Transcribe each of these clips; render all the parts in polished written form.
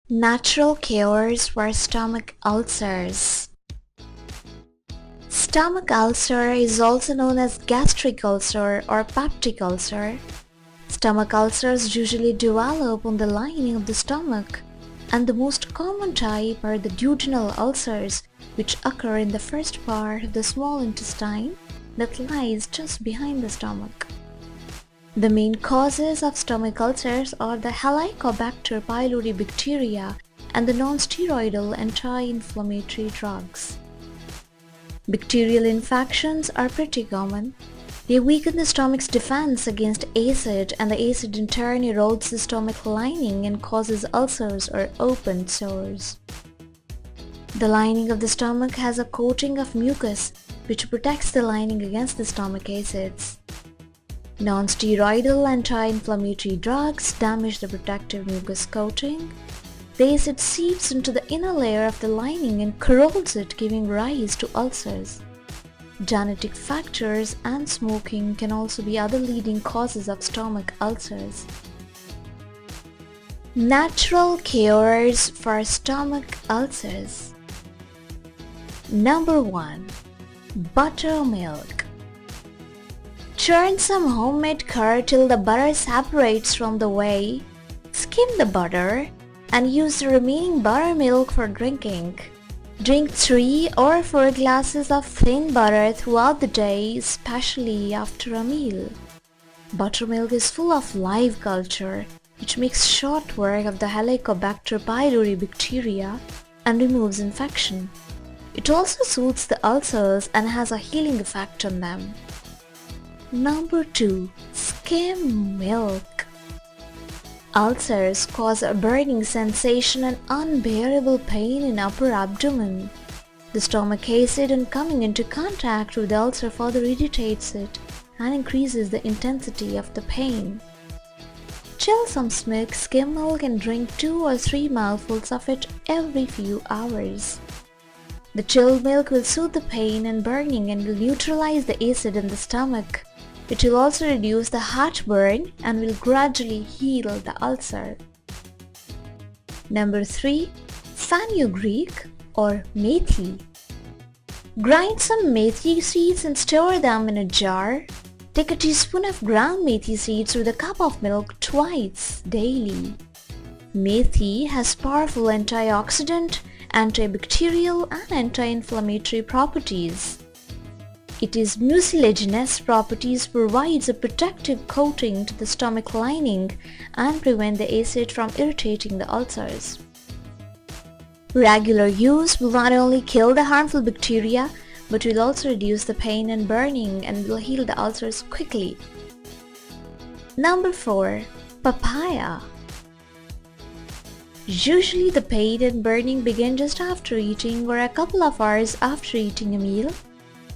Natural cures for stomach ulcers. Stomach ulcer is also known as gastric ulcer or peptic ulcer. Stomach ulcers usually develop on the lining of the stomach, and the most common type are the duodenal ulcers, which occur in the first part of the small intestine that lies just behind the stomach. The main causes of stomach ulcers are the Helicobacter pylori bacteria and the non-steroidal anti-inflammatory drugs. Bacterial infections are pretty common. They weaken the stomach's defense against acid, and the acid in turn erodes the stomach lining and causes ulcers or open sores. The lining of the stomach has a coating of mucus which protects the lining against the stomach acids. Non-steroidal anti-inflammatory drugs damage the protective mucus coating. The acid seeps into the inner layer of the lining and corrodes it, giving rise to ulcers. Genetic factors and smoking can also be other leading causes of stomach ulcers. Natural cures for stomach ulcers. Number 1. Buttermilk. Churn some homemade curd till the butter separates from the whey. Skim the butter and use the remaining buttermilk for drinking. Drink 3 or 4 glasses of thin butter throughout the day, especially after a meal. Buttermilk is full of live culture, which makes short work of the Helicobacter pylori bacteria and removes infection. It also soothes the ulcers and has a healing effect on them. Number 2. Skim milk. Ulcers cause a burning sensation and unbearable pain in upper abdomen. The stomach acid on coming into contact with the ulcer further irritates it and increases the intensity of the pain. Chill some skim milk and drink 2 or 3 mouthfuls of it every few hours. The chilled milk will soothe the pain and burning and will neutralize the acid in the stomach. It will also reduce the heartburn and will gradually heal the ulcer. Number 3. Fenugreek or methi. Grind some methi seeds and store them in a jar. Take a teaspoon of ground methi seeds with a cup of milk twice daily. Methi has powerful antioxidant, antibacterial and anti-inflammatory properties. Its mucilaginous properties provides a protective coating to the stomach lining and prevent the acid from irritating the ulcers. Regular use will not only kill the harmful bacteria but will also reduce the pain and burning and will heal the ulcers quickly. Number 4. Papaya. Usually the pain and burning begin just after eating or a couple of hours after eating a meal.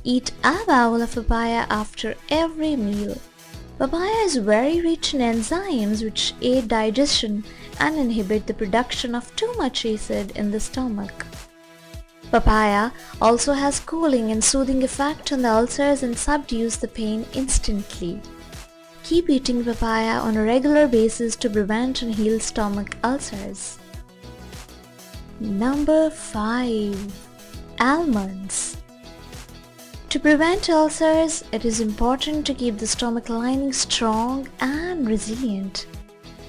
Eat a bowl of papaya after every meal. Papaya is very rich in enzymes which aid digestion and inhibit the production of too much acid in the stomach. Papaya also has cooling and soothing effect on the ulcers and subdues the pain instantly. Keep eating papaya on a regular basis to prevent and heal stomach ulcers. Number 5. Almonds. To prevent ulcers, it is important to keep the stomach lining strong and resilient.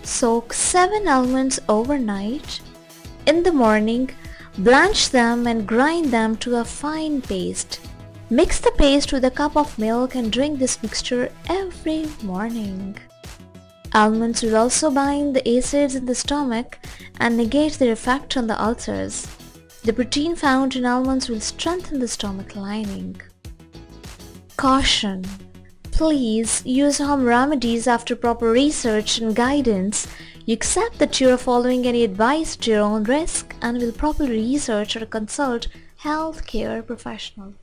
Soak 7 almonds overnight. In the morning, blanch them and grind them to a fine paste. Mix the paste with a cup of milk and drink this mixture every morning. Almonds will also bind the acids in the stomach and negate their effect on the ulcers. The protein found in almonds will strengthen the stomach lining. Caution: please use home remedies after proper research and guidance. You accept that you are following any advice at your own risk and will properly research or consult healthcare professional.